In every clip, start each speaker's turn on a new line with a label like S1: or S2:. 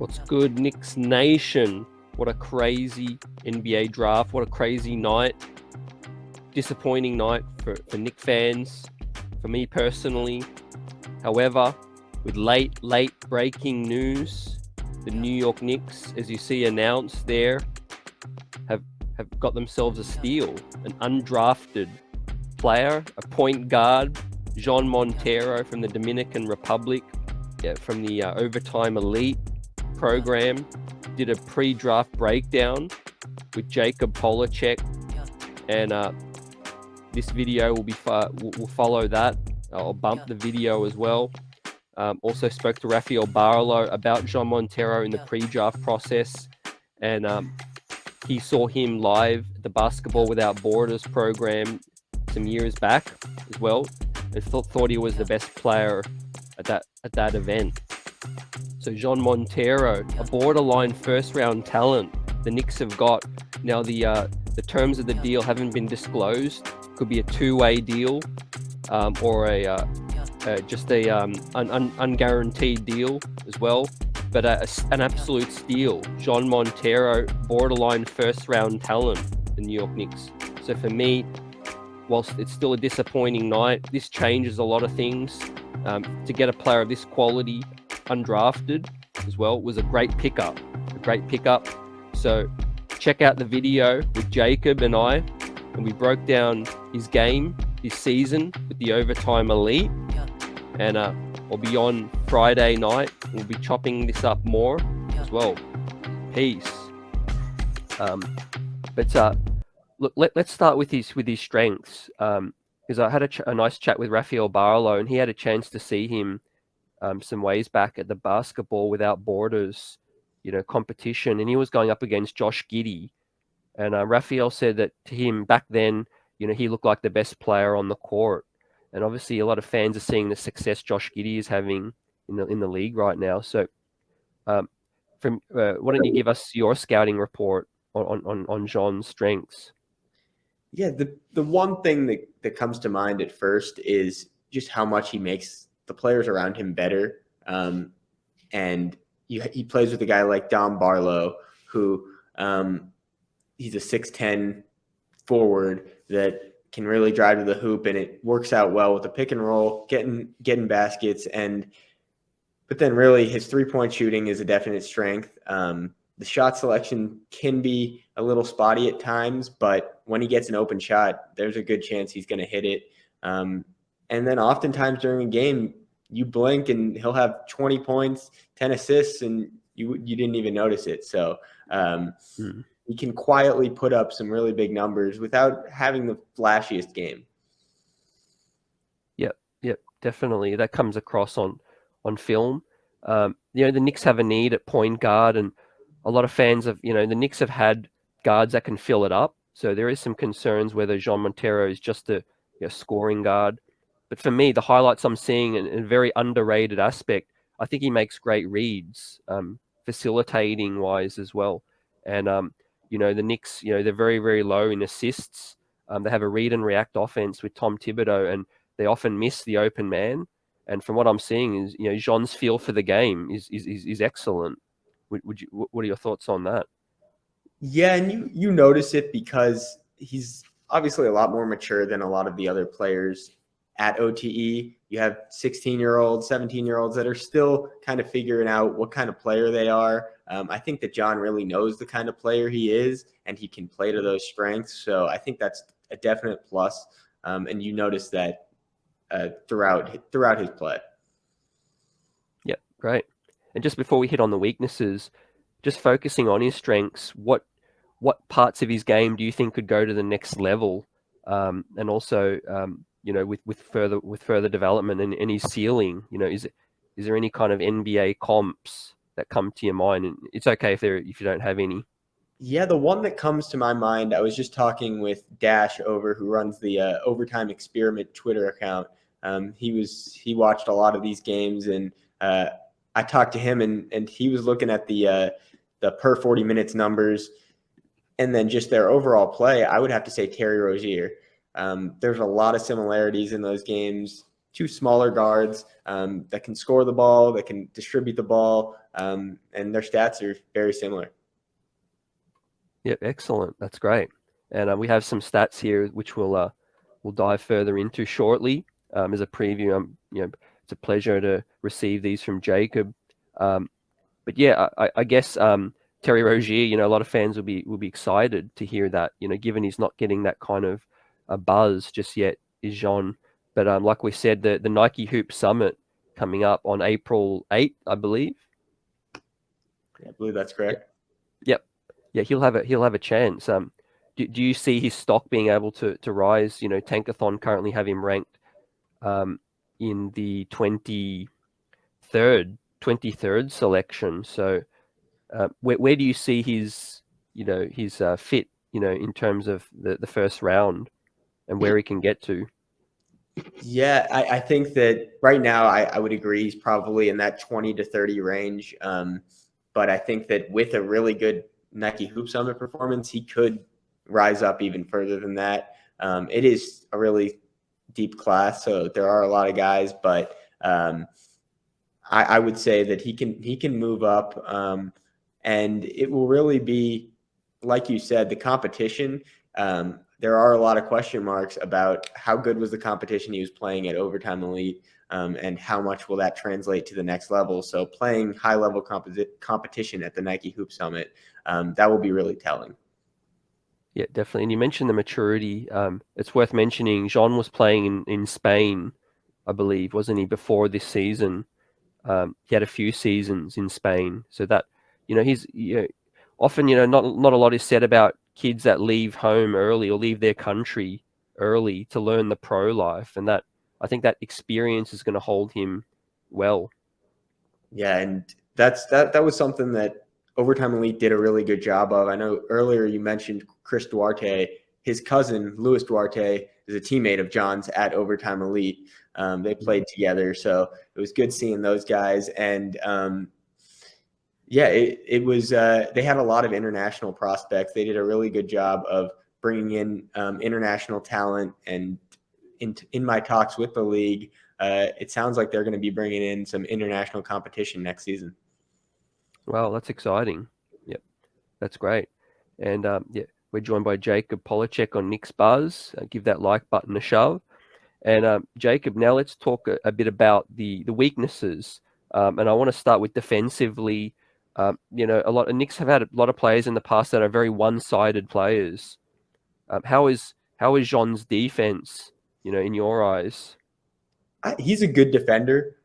S1: What's good, Knicks Nation? What a crazy NBA draft. What a crazy night. Disappointing night for Knicks fans, for me personally. However, with late breaking news, the New York Knicks, as you see announced there, have got themselves a steal. An undrafted player, a point guard, Montero from the Dominican Republic, from the Overtime Elite program. Did a pre-draft breakdown with Jacob Polacheck, and this video will follow that. I'll bump the video as well. Also spoke to Rafael Barlow about Montero in the pre-draft process, and he saw him live at the Basketball Without Borders program some years back as well, and thought he was the best player at that event. So Montero, a borderline first-round talent the Knicks have got. Now the terms of the deal haven't been disclosed. Could be a two-way deal, or just a unguaranteed deal as well. But an absolute steal. Montero, borderline first-round talent, the New York Knicks. So for me, whilst it's still a disappointing night, this changes a lot of things. To get a player of this quality undrafted as well was a great pickup. So check out the video with Jacob and I, and we broke down his game, his season with the Overtime Elite, and we'll be on Friday night. We'll be chopping this up more as well. Peace. Look, let's start with his strengths, because I had a nice chat with Rafael Barlow, and he had a chance to see him some ways back at the Basketball Without Borders, competition, and he was going up against Josh Giddey, and Rafael said that to him back then, he looked like the best player on the court, and obviously a lot of fans are seeing the success Josh Giddey is having in the league right now. So, why don't you give us your scouting report on John's strengths?
S2: Yeah, the one thing that comes to mind at first is just how much he makes the players around him better. And he plays with a guy like Dom Barlow, who he's a 6'10" forward that can really drive to the hoop, and it works out well with the pick and roll, getting baskets. But then really his 3-point shooting is a definite strength. The shot selection can be a little spotty at times, but when he gets an open shot, there's a good chance he's going to hit it. And then oftentimes during a game, you blink and he'll have 20 points, 10 assists, and you didn't even notice it. So he can quietly put up some really big numbers without having the flashiest game.
S1: Yep, definitely. That comes across on film. The Knicks have a need at point guard, and a lot of fans of, the Knicks have had guards that can fill it up. So there is some concerns whether Montero is just a scoring guard. But for me, the highlights I'm seeing in a very underrated aspect, I think he makes great reads, facilitating wise as well. And, the Knicks, they're very, very low in assists. They have a read and react offense with Tom Thibodeau, and they often miss the open man. And from what I'm seeing is, Jean's feel for the game is excellent. What are your thoughts on that?
S2: Yeah, and you notice it because he's obviously a lot more mature than a lot of the other players at OTE. You have 16-year-olds, 17-year-olds that are still kind of figuring out what kind of player they are. I think that John really knows the kind of player he is, and he can play to those strengths. So I think that's a definite plus. And you notice that throughout his play.
S1: Yeah, great. And just before we hit on the weaknesses, just focusing on his strengths, what parts of his game do you think could go to the next level? And also, with further development and his ceiling, is there any kind of NBA comps that come to your mind? And it's okay if you don't have any.
S2: Yeah, the one that comes to my mind, I was just talking with Dash who runs the Overtime Experiment Twitter account. He watched a lot of these games, and I talked to him, and he was looking at the per 40 minutes numbers, and then just their overall play. I would have to say Terry Rozier. There's a lot of similarities in those games. Two smaller guards that can score the ball, that can distribute the ball, and their stats are very similar.
S1: Yep, excellent. That's great. And we have some stats here, which we'll dive further into shortly. As a preview, it's a pleasure to receive these from Jacob. But yeah, I guess Terry Rozier, a lot of fans will be excited to hear that. Given he's not getting that kind of a buzz just yet, is Jean. But like we said, the Nike Hoop Summit coming up on April 8th, I believe.
S2: Yeah, I believe that's correct.
S1: Yep. Yeah, he'll have a chance. Do you see his stock being able to rise? Tankathon currently have him ranked in the 23rd selection. So where do you see his fit in terms of the first round and where he can get to?
S2: Yeah, I think that right now I would agree he's probably in that 20 to 30 range. But I think that with a really good Nike Hoop Summit performance, he could rise up even further than that. It is a really deep class, so there are a lot of guys, but I would say that he can move up, and it will really be, like you said, the competition. There are a lot of question marks about how good was the competition he was playing at Overtime Elite, and how much will that translate to the next level. So playing high-level competition at the Nike Hoop Summit, that will be really telling.
S1: Yeah, definitely. And you mentioned the maturity. It's worth mentioning Jean was playing in Spain, I believe, wasn't he, before this season? He had a few seasons in Spain. So that, he's, often, not a lot is said about kids that leave home early or leave their country early to learn the pro life. And that, I think that experience is going to hold him well.
S2: Yeah, and that was something that Overtime Elite did a really good job of. I know earlier you mentioned Chris Duarte. His cousin, Luis Duarte, is a teammate of John's at Overtime Elite. They played together, so it was good seeing those guys. And yeah, it was. They had a lot of international prospects. They did a really good job of bringing in international talent. And in my talks with the league, it sounds like they're going to be bringing in some international competition next season.
S1: Wow, that's exciting. Yep, that's great. And yeah, we're joined by Jacob Polacheck on Knicks Buzz. Give that like button a shove. And Jacob, now let's talk a bit about the weaknesses. And I want to start with defensively. A lot of Knicks have had a lot of players in the past that are very one-sided players. How is Jean's defense, in your eyes?
S2: He's a good defender.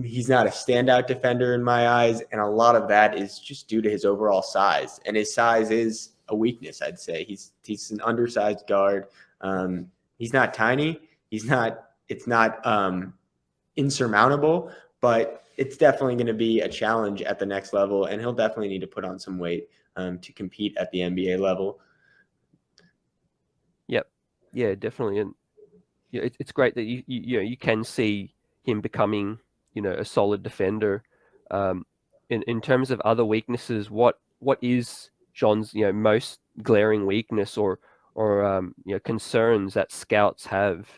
S2: He's not a standout defender in my eyes, and a lot of that is just due to his overall size. And his size is a weakness, I'd say. He's an undersized guard. He's not tiny. It's not insurmountable, but it's definitely going to be a challenge at the next level, and he'll definitely need to put on some weight to compete at the NBA level.
S1: Yep. Yeah, definitely. And it's great that you can see him becoming, a solid defender. In terms of other weaknesses, what is John's, most glaring weakness or concerns that scouts have?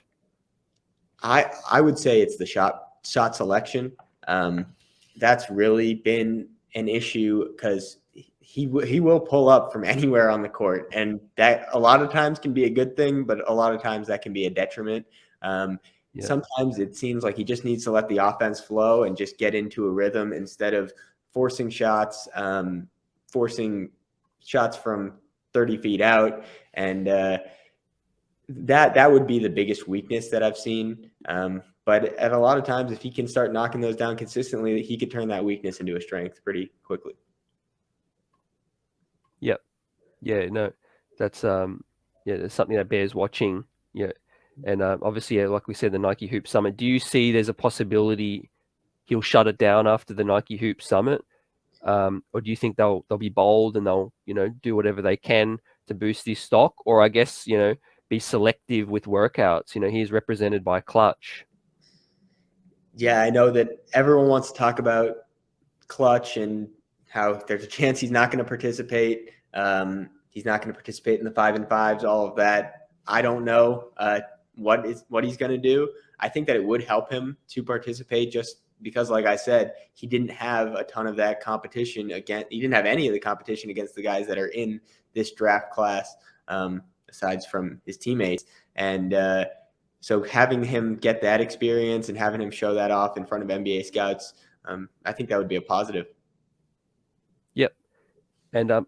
S2: I would say it's the shot selection. That's really been an issue because he will pull up from anywhere on the court, and that a lot of times can be a good thing, but a lot of times that can be a detriment. Sometimes it seems like he just needs to let the offense flow and just get into a rhythm instead of forcing shots from 30 feet out. And that would be the biggest weakness that I've seen. But at a lot of times, if he can start knocking those down consistently, he could turn that weakness into a strength pretty quickly.
S1: Yep. Yeah, no, that's that's something that bears watching. Yeah. And obviously, like we said, the Nike Hoop Summit. Do you see there's a possibility he'll shut it down after the Nike Hoop Summit? Or do you think they'll be bold and they'll, do whatever they can to boost his stock? Or I guess, be selective with workouts. He's represented by Clutch.
S2: Yeah, I know that everyone wants to talk about Clutch and how there's a chance he's not going to participate. He's not going to participate in the 5-and-5s, all of that. I don't know what he's going to do. I think that it would help him to participate just because, like I said, he didn't have a ton of that competition he didn't have any of the competition against the guys that are in this draft class, aside from his teammates. And so having him get that experience and having him show that off in front of NBA scouts, I think that would be a positive.
S1: Yep. And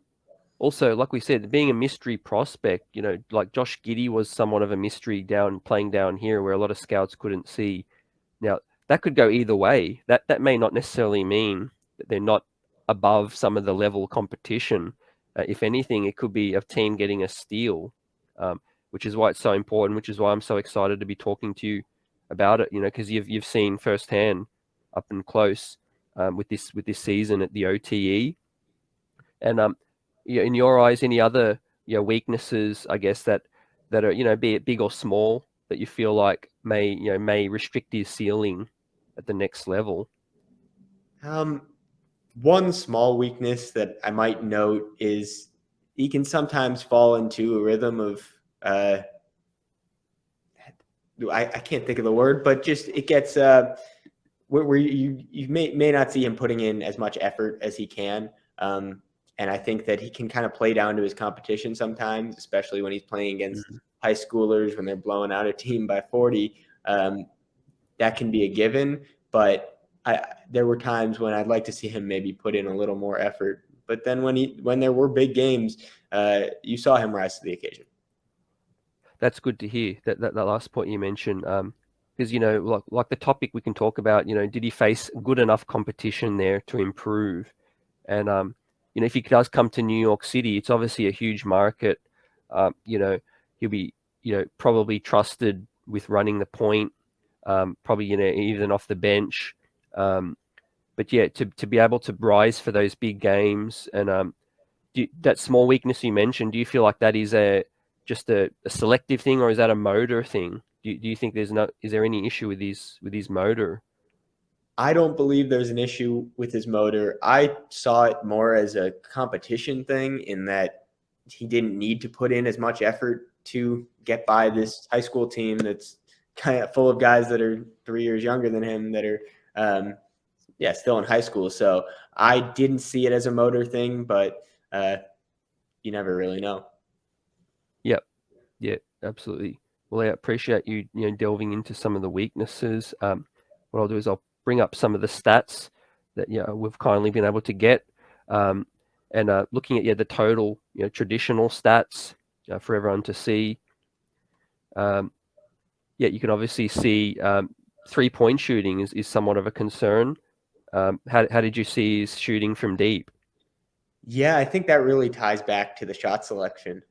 S1: also, like we said, being a mystery prospect, like Josh Giddey was somewhat of a mystery playing down here where a lot of scouts couldn't see. Now, that could go either way. That may not necessarily mean that they're not above some of the level competition. If anything, it could be a team getting a steal, which is why it's so important, which is why I'm so excited to be talking to you about it, because you've seen firsthand up and close with this season at the OTE. And in your eyes, any other weaknesses, I guess, that are be it big or small, that you feel like may restrict his ceiling at the next level?
S2: One small weakness that I might note is he can sometimes fall into a rhythm of I can't think of the word, but just it gets where you may not see him putting in as much effort as he can. And I think that he can kind of play down to his competition sometimes, especially when he's playing against high schoolers when they're blowing out a team by 40. That can be a given, but there were times when I'd like to see him maybe put in a little more effort. But then when there were big games, you saw him rise to the occasion.
S1: That's good to hear. That last point you mentioned, because like the topic we can talk about. Did he face good enough competition there to improve? And if he does come to New York City, it's obviously a huge market. He'll be probably trusted with running the point, probably even off the bench. But yeah, to be able to rise for those big games and that small weakness you mentioned, do you feel like that is just a selective thing, or is that a motor thing? Do you think is there any issue with his motor?
S2: I don't believe there's an issue with his motor. I saw it more as a competition thing in that he didn't need to put in as much effort to get by this high school team that's kind of full of guys that are 3 years younger than him that are still in high school. So I didn't see it as a motor thing, but you never really know.
S1: Yep. Yeah, absolutely. Well, I appreciate you delving into some of the weaknesses. What I'll do is I'll bring up some of the stats that we've kindly been able to get, and looking at the total traditional stats for everyone to see. You can obviously see 3-point shooting is somewhat of a concern. How did you see his shooting from deep?
S2: Yeah, I think that really ties back to the shot selection.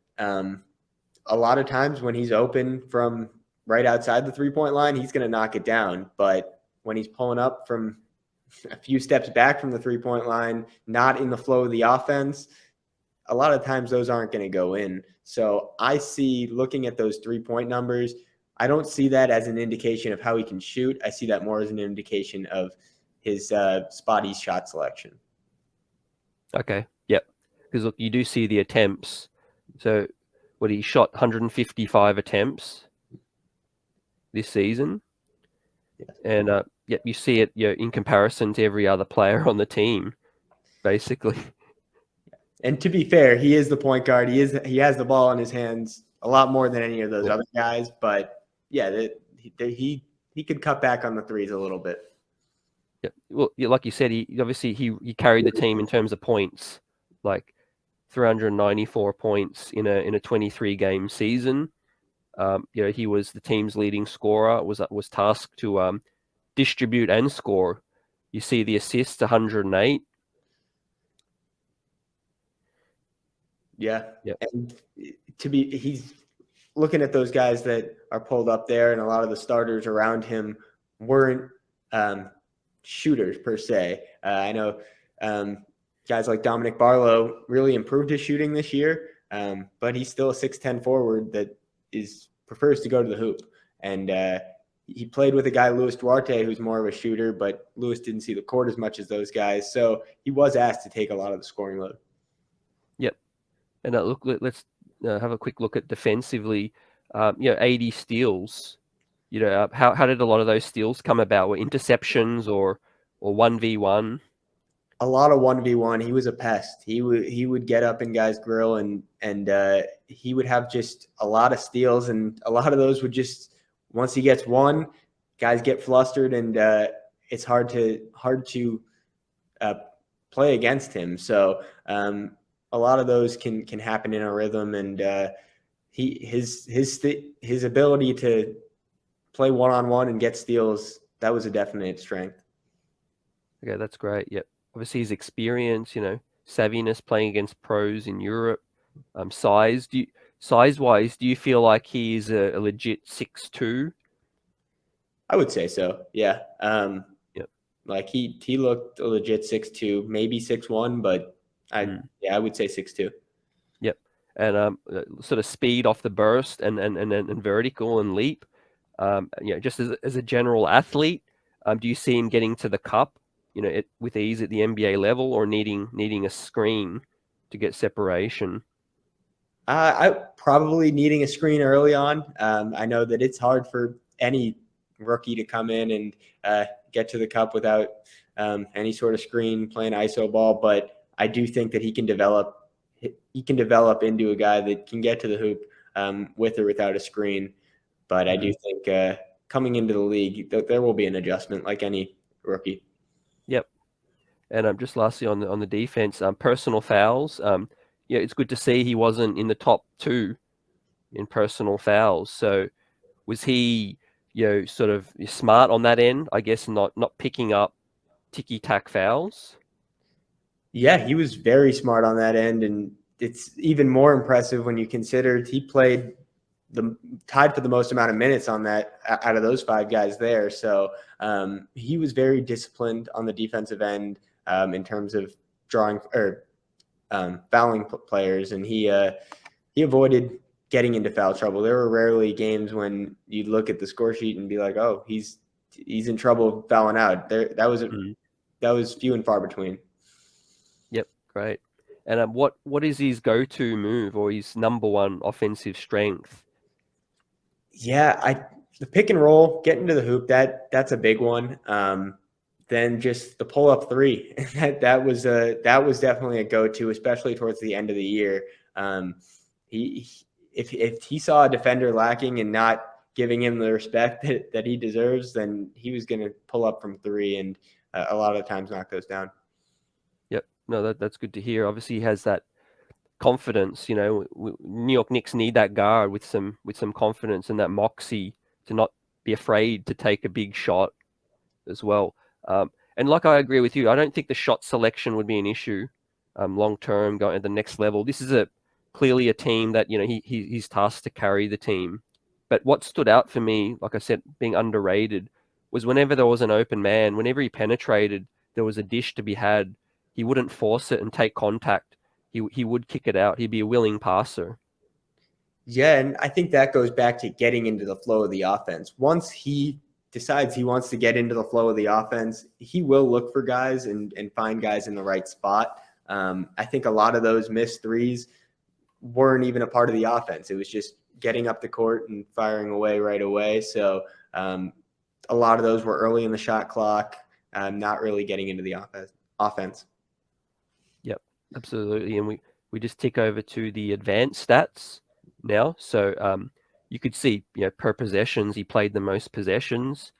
S2: A lot of times when he's open from right outside the 3-point line, he's going to knock it down. But when he's pulling up from a few steps back from the 3-point line, not in the flow of the offense, a lot of times those aren't going to go in. So I see, looking at those 3-point numbers, I don't see that as an indication of how he can shoot. I see that more as an indication of his spotty shot selection.
S1: Okay. Yep. Because look, you do see the attempts. So he shot 155 attempts this season. And you see it in comparison to every other player on the team, basically.
S2: And to be fair, he is the point guard. He has the ball in his hands a lot more than any of those other guys. But yeah, he could cut back on the threes a little bit.
S1: Yeah. Well, like you said, he carried the team in terms of points, like 394 points in a 23 game season. He was the team's leading scorer. Was tasked to distribute and score. You see the assists, 108.
S2: Yeah. And he's looking at those guys that are pulled up there, and a lot of the starters around him weren't shooters per se. I know guys like Dominic Barlow really improved his shooting this year, but he's still a 6'10" forward that prefers to go to the hoop. And he played with a guy, Luis Duarte, who's more of a shooter, but Luis didn't see the court as much as those guys. So he was asked to take a lot of the scoring load.
S1: Yep. And let's have a quick look at defensively. 80 steals. How did a lot of those steals come about? Were interceptions or or 1v1?
S2: A lot of 1v1. He was a pest. He would get up in guys' grill and he would have just a lot of steals, and a lot of those would just, once he gets one, guys get flustered, and it's hard to uh, play against him. So a lot of those can happen in a rhythm, and his ability to play one-on-one and get steals, that was a definite strength.
S1: Okay, that's great. Yep. Obviously his experience, savviness playing against pros in Europe, size-wise, do you feel like he is a legit 6'2"?
S2: I would say so. Yeah.
S1: Yep.
S2: Like he looked a legit 6'2", maybe 6'1", but I would say 6'2".
S1: Yep. And sort of speed off the burst and vertical and leap. Just as a general athlete, do you see him getting to the cup, with ease at the NBA level, or needing a screen to get separation?
S2: I probably needing a screen early on. I know that it's hard for any rookie to come in and get to the cup without any sort of screen, playing ISO ball, but I do think that he can develop into a guy that can get to the hoop with or without a screen. But I do think coming into the league, there will be an adjustment like any rookie.
S1: Yep. And just lastly on the defense, personal fouls. It's good to see he wasn't in the top 2 in personal fouls. So was he, sort of smart on that end? I guess not picking up ticky-tack fouls.
S2: Yeah, he was very smart on that end, and it's even more impressive when you consider he played tied for the most amount of minutes on that out of those 5 guys there. So he was very disciplined on the defensive end in terms of drawing or fouling players, and he avoided getting into foul trouble. There were rarely games when you'd look at the score sheet and be like, "Oh, he's in trouble fouling out." That was few and far between.
S1: Yep, great. And what is his go-to move or his number one offensive strength?
S2: Yeah, the pick and roll, getting to the hoop, that's a big one. Then just the pull up 3, that was definitely a go-to, especially towards the end of the year. If he saw a defender lacking and not giving him the respect that he deserves, then he was going to pull up from 3 and a lot of the times knock those down.
S1: Yep, no, that's good to hear. Obviously, he has that confidence. New York Knicks need that guard with some confidence and that moxie to not be afraid to take a big shot as well. And like I agree with you, I don't think the shot selection would be an issue long term going to the next level. This is clearly a team that he's tasked to carry the team. But what stood out for me, like I said, being underrated, was whenever there was an open man, whenever he penetrated, there was a dish to be had. He wouldn't force it and take contact. He would kick it out. He'd be a willing passer.
S2: Yeah, and I think that goes back to getting into the flow of the offense. Once he decides he wants to get into the flow of the offense, he will look for guys and find guys in the right spot. I think a lot of those missed threes weren't even a part of the offense. It was just getting up the court and firing away right away. So a lot of those were early in the shot clock, not really getting into the offense.
S1: Yep, absolutely. And we just tick over to the advanced stats now. So you could see, per possessions, he played the most possessions.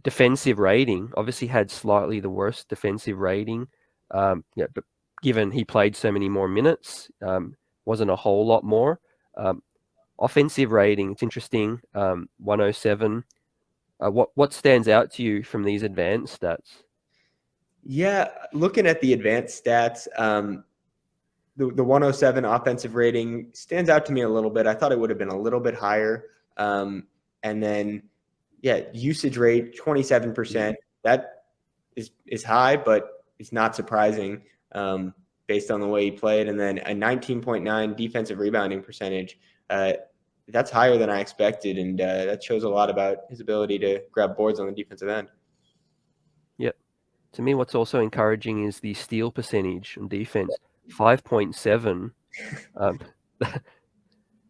S1: Defensive rating, obviously had slightly the worst defensive rating. But given he played so many more minutes, wasn't a whole lot more. Offensive rating, it's interesting, 107. What stands out to you from these advanced stats?
S2: Yeah, looking at the advanced stats, the 107 offensive rating stands out to me a little bit. I thought it would have been a little bit higher. And then, usage rate, 27%. That is high, but it's not surprising based on the way he played. And then a 19.9 defensive rebounding percentage. That's higher than I expected, and that shows a lot about his ability to grab boards on the defensive end.
S1: Yep. To me, what's also encouraging is the steal percentage on defense, 5.7.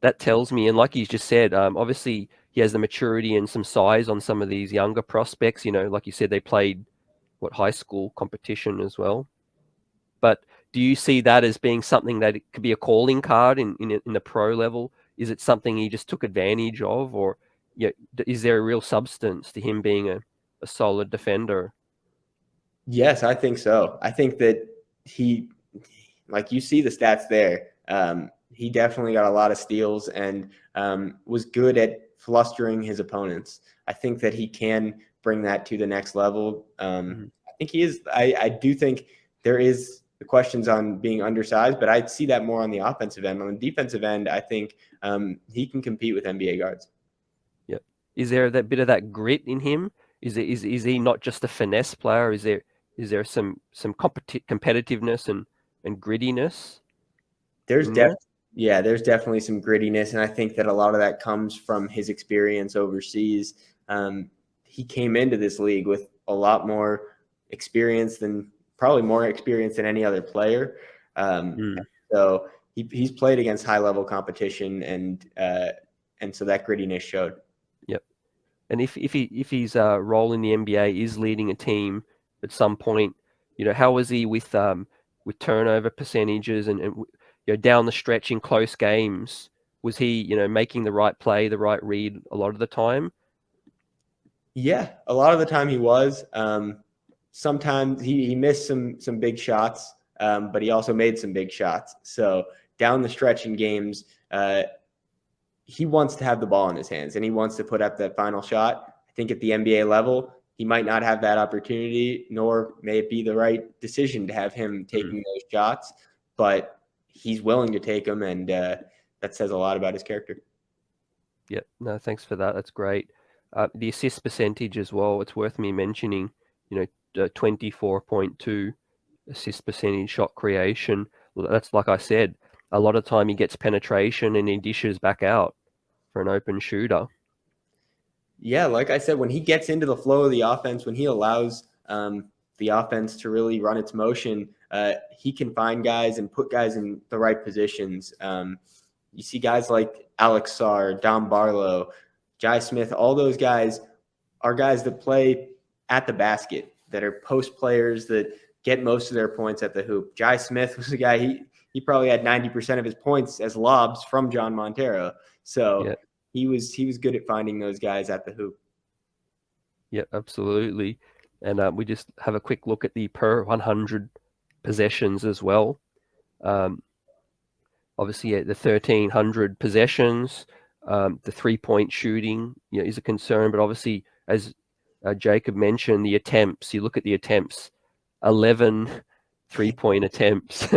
S1: That tells me, and like he's just said, obviously he has the maturity and some size on some of these younger prospects. Like you said, they played high school competition as well. But do you see that as being something that it could be a calling card in the pro level? Is it something he just took advantage of, or is there a real substance to him being a solid defender?
S2: Yes, I think so. I think that like you see the stats there. He definitely got a lot of steals and was good at flustering his opponents. I think that he can bring that to the next level. I think he is. I do think there is the questions on being undersized, but I see that more on the offensive end. On the defensive end, I think he can compete with NBA guards.
S1: Yeah. Is there that bit of that grit in him? Is he not just a finesse player? Is there some competitiveness and grittiness
S2: There's
S1: in there?
S2: there's definitely some grittiness, and I think that a lot of that comes from his experience overseas. He came into this league with a lot more experience probably more experience than any other player. So he's played against high level competition, and so that grittiness showed.
S1: Yep. And if his role in the NBA is leading a team at some point, how was he with turnover percentages and down the stretch in close games? Was he making the right play, the right read a lot of the time?
S2: Yeah, a lot of the time he was. Sometimes he missed some big shots, but he also made some big shots. So down the stretch in games, he wants to have the ball in his hands and he wants to put up that final shot. I think at the NBA level, he might not have that opportunity, nor may it be the right decision to have him taking those shots, but he's willing to take them, and that says a lot about his character.
S1: Yeah, no, thanks for that. That's great. The assist percentage as well, it's worth me mentioning, 24.2 assist percentage, shot creation. Well, that's like I said, a lot of time he gets penetration and he dishes back out for an open shooter.
S2: Yeah, like I said, when he gets into the flow of the offense, when he allows the offense to really run its motion, he can find guys and put guys in the right positions. You see guys like Alex Sarr, Dom Barlow, Jai Smith, all those guys are guys that play at the basket, that are post players that get most of their points at the hoop. Jai Smith was a guy, he probably had 90% of his points as lobs from John Montero. So
S1: Yeah.
S2: he was good at finding those guys at the hoop.
S1: Yeah, absolutely. And we just have a quick look at the per 100 possessions as well. Obviously, the 1,300 possessions, the 3-point shooting, is a concern. But obviously, as Jacob mentioned, the attempts. You look at the attempts, 11 3-point attempts.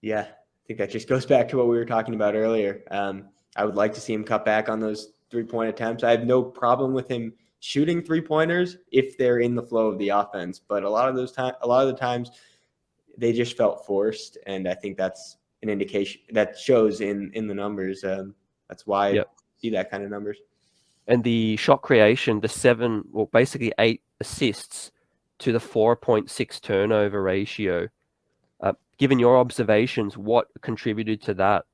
S2: Yeah. I think that just goes back to what we were talking about earlier. I would like to see him cut back on those 3-point attempts. I have no problem with him shooting 3-pointers if they're in the flow of the offense, but a lot of the times they just felt forced, and I think that's an indication that shows in the numbers. That's why I see that kind of numbers.
S1: And the shot creation, basically 8 assists to the 4.6 turnover ratio. Given your observations, what contributed to that?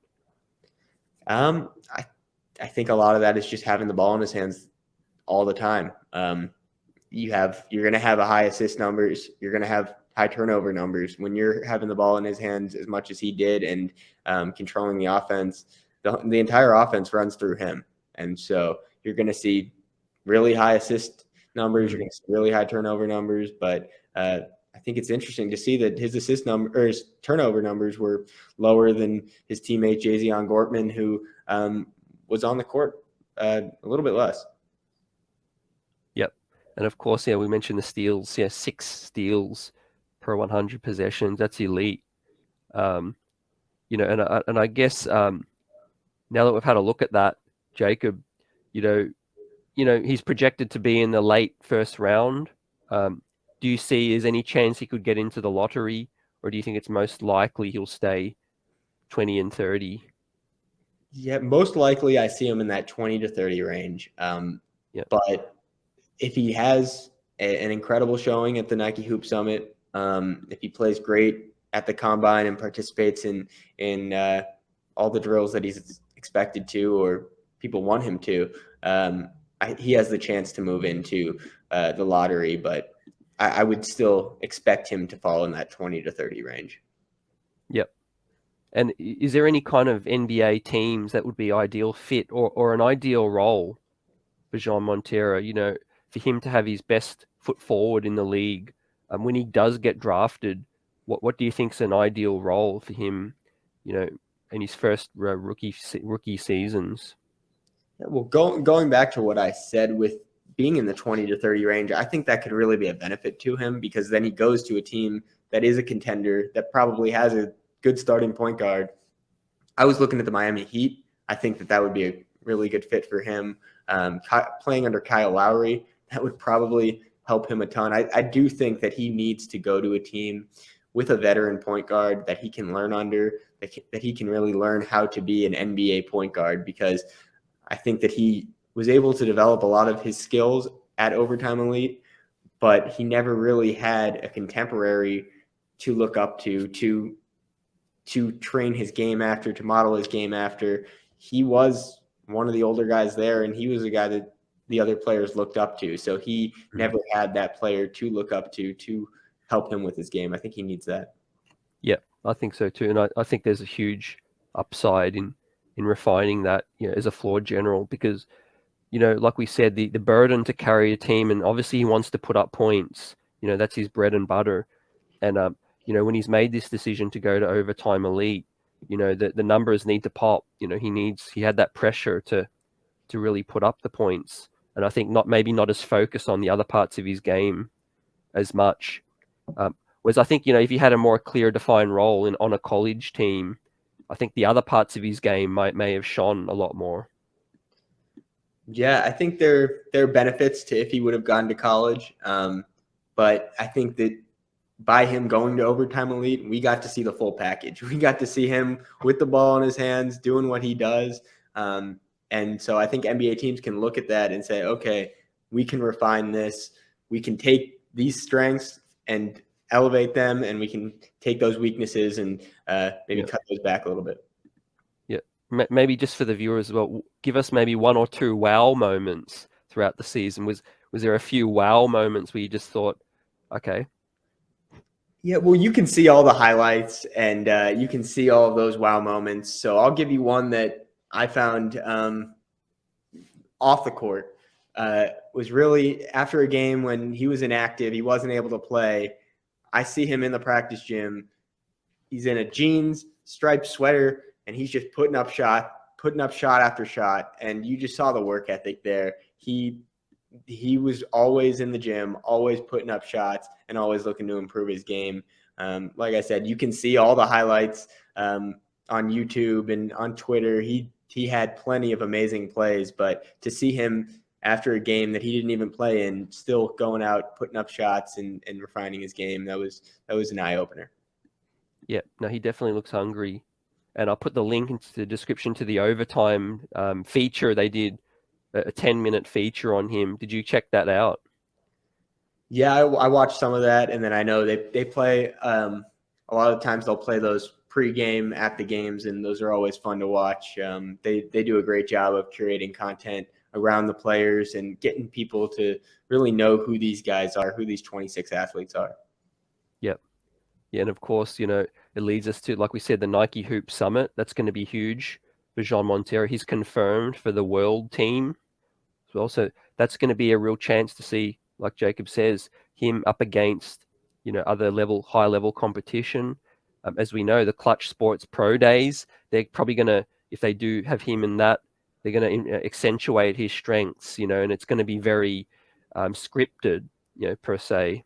S2: I think a lot of that is just having the ball in his hands all the time. You're going to have a high assist numbers. You're going to have high turnover numbers when you're having the ball in his hands as much as he did and controlling the offense. The entire offense runs through him, and so you're going to see really high assist numbers. You're going to see really high turnover numbers, but I think it's interesting to see that his his turnover numbers were lower than his teammate Jazion Gortman, who was on the court a little bit less.
S1: Yep. And of course, we mentioned the steals. 6 steals per 100 possessions. That's elite. And I guess now that we've had a look at that, Jacob, he's projected to be in the late first round. Do you see is any chance he could get into the lottery, or do you think it's most likely he'll stay 20 and 30?
S2: Yeah, most likely I see him in that 20 to 30 range. But if he has an incredible showing at the Nike Hoop Summit, if he plays great at the Combine and participates in all the drills that he's expected to, or people want him to. He has the chance to move into the lottery, but I would still expect him to fall in that 20 to 30 range.
S1: Yep. And is there any kind of NBA teams that would be ideal fit or an ideal role for Jean Montero, for him to have his best foot forward in the league when he does get drafted? What do you think's an ideal role for him, in his first rookie seasons?
S2: Well, going back to what I said with being in the 20 to 30 range, I think that could really be a benefit to him, because then he goes to a team that is a contender, that probably has a good starting point guard. I was looking at the Miami Heat. I think that would be a really good fit for him. Playing under Kyle Lowry, that would probably help him a ton. I do think that he needs to go to a team with a veteran point guard that he can learn under, that he can really learn how to be an NBA point guard, because I think that he was able to develop a lot of his skills at Overtime Elite, but he never really had a contemporary to look up to train his game after, to model his game after. He was one of the older guys there, and he was a guy that the other players looked up to. So he never had that player to look up to help him with his game. I think he needs that.
S1: Yeah, I think so too. And I think there's a huge upside in refining that, as a floor general, because, like we said, the burden to carry a team, and obviously he wants to put up points, that's his bread and butter. And, when he's made this decision to go to Overtime Elite, the numbers need to pop. He had that pressure to really put up the points. And I think maybe not as focused on the other parts of his game as much. Whereas I think, if he had a more clear defined role on a college team, I think the other parts of his game may have shone a lot more.
S2: Yeah, I think there are benefits to if he would have gone to college. But I think that by him going to Overtime Elite, we got to see the full package. We got to see him with the ball in his hands, doing what he does. And so I think NBA teams can look at that and say, okay, we can refine this. We can take these strengths and elevate them, and we can take those weaknesses and maybe cut those back a little bit.
S1: Yeah, maybe just for the viewers as well, give us maybe one or two wow moments throughout the season. Was there a few wow moments where you just thought, okay?
S2: Yeah, well, you can see all the highlights, and you can see all of those wow moments. So I'll give you one that I found off the court. Was really after a game when he was inactive, he wasn't able to play. I see him in the practice gym. He's in a jeans, striped sweater, and he's just putting up shot after shot. And you just saw the work ethic there. He was always in the gym, always putting up shots, and always looking to improve his game. Like I said, you can see all the highlights on YouTube and on Twitter. He had plenty of amazing plays, but to see him after a game that he didn't even play in, still going out, putting up shots and refining his game, that was an eye-opener.
S1: Yeah, no, he definitely looks hungry. And I'll put the link into the description to the Overtime feature. They did a 10-minute feature on him. Did you check that out?
S2: Yeah, I watched some of that, and then I know they play a lot of times they'll play those pregame at the games, and those are always fun to watch. They do a great job of curating content around the players and getting people to really know who these guys are, who these 26 athletes are.
S1: Yep. Yeah, and of course, it leads us to, like we said, the Nike Hoop Summit. That's going to be huge for Jean Montero. He's confirmed for the world team as well. So that's going to be a real chance to see, like Jacob says, him up against, other high level competition. As we know, the Clutch Sports Pro Days, they're probably going to, if they do have him in that, they're going to accentuate his strengths, and it's going to be very scripted, per se.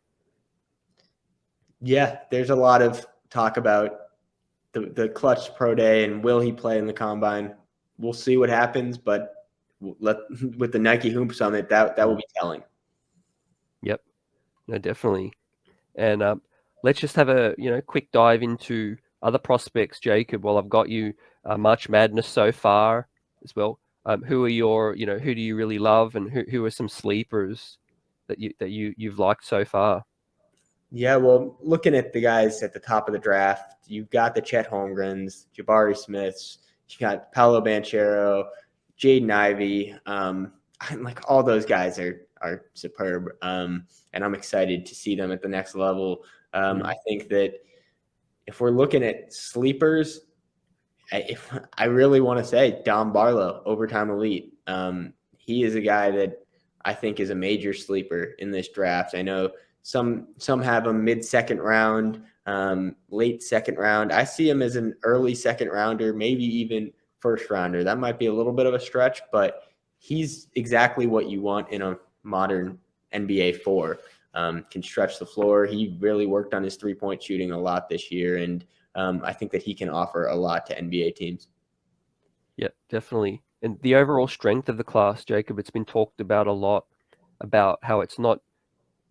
S2: Yeah, there's a lot of talk about the Clutch Pro Day and will he play in the Combine. We'll see what happens, but with the Nike Hoop Summit, that will be telling.
S1: Yep, no, definitely. And let's just have a quick dive into other prospects, Jacob. While I've got you, March Madness so far as well. Who are your who do you really love, and who are some sleepers that you've liked so far?
S2: Yeah, well, looking at the guys at the top of the draft, you've got the Chet Holmgrens, Jabari Smiths, you got Paolo Banchero, Jaden Ivey, like all those guys are superb, and I'm excited to see them at the next level. I think that if we're looking at sleepers, if I really want to say Dom Barlow, overtime elite, he is a guy that I think is a major sleeper in this draft. I know some have him mid-second round, late second round. I see him as an early second rounder, maybe even first rounder. That might be a little bit of a stretch, but he's exactly what you want in a modern NBA 4. Can stretch the floor. He really worked on his three-point shooting a lot this year, and I think that he can offer a lot to NBA teams.
S1: Yeah, definitely. And the overall strength of the class, Jacob, it's been talked about a lot about how it's not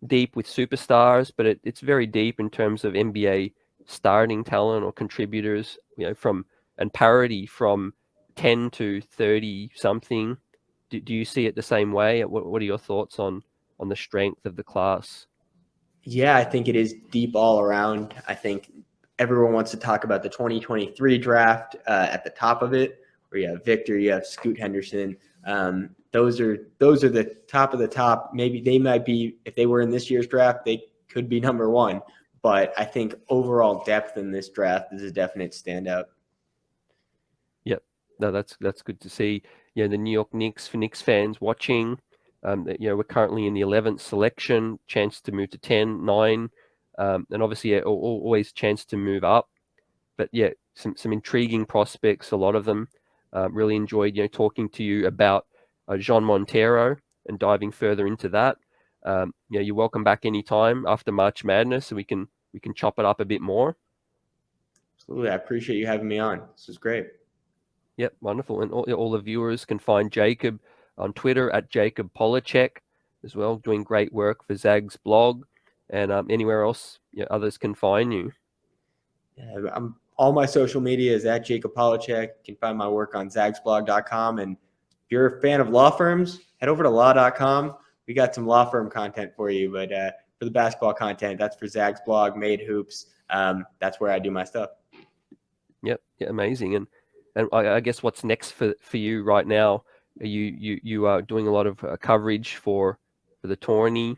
S1: deep with superstars, but it's very deep in terms of NBA starting talent or contributors, and parity from 10 to 30 something. Do you see it the same way? What are your thoughts on the strength of the class?
S2: Yeah, I think it is deep all around. I think everyone wants to talk about the 2023 draft at the top of it, where you have Victor, you have Scoot Henderson. Those are the top of the top. Maybe they might be, if they were in this year's draft, they could be number one. But I think overall depth in this draft is a definite standout.
S1: Yep, no, that's good to see. The New York Knicks, for Knicks fans watching, we're currently in the 11th selection, chance to move to 10, 9, and obviously always chance to move up. But yeah, some intriguing prospects, a lot of them. Really enjoyed talking to you about Jean Montero and diving further into that. You're welcome back anytime after March Madness, so we can chop it up a bit more.
S2: Absolutely, I appreciate you having me on. This was great.
S1: Yep, wonderful. And all the viewers can find Jacob on Twitter at Jacob Polacheck as well, doing great work for Zag's blog, and anywhere else others can find you.
S2: Yeah, all my social media is at Jacob Polacheck. You can find my work on zagsblog.com. And if you're a fan of law firms, head over to law.com. We got some law firm content for you, but for the basketball content, that's for Zag's blog, Made Hoops. That's where I do my stuff.
S1: Yep, yeah, amazing. And I guess what's next for you right now? Are you are doing a lot of coverage for the tourney?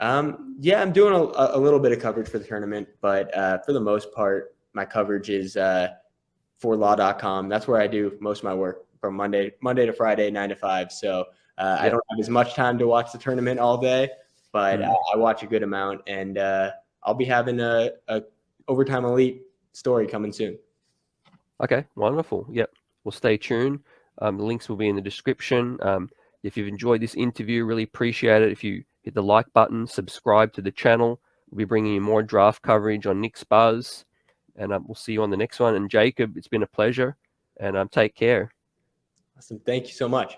S2: Yeah, I'm doing a little bit of coverage for the tournament, but for the most part, my coverage is for law.com. That's where I do most of my work from Monday to Friday, 9 to 5. So I don't have as much time to watch the tournament all day, but I watch a good amount, and I'll be having a Overtime Elite story coming soon.
S1: Okay, wonderful. Yep, well, stay tuned. The links will be in the description. If you've enjoyed this interview, really appreciate it if you hit the like button, subscribe to the channel. We'll be bringing you more draft coverage on Knicks Buzz, and we'll see you on the next one. And Jacob, it's been a pleasure, and take care.
S2: Awesome. Thank you so much.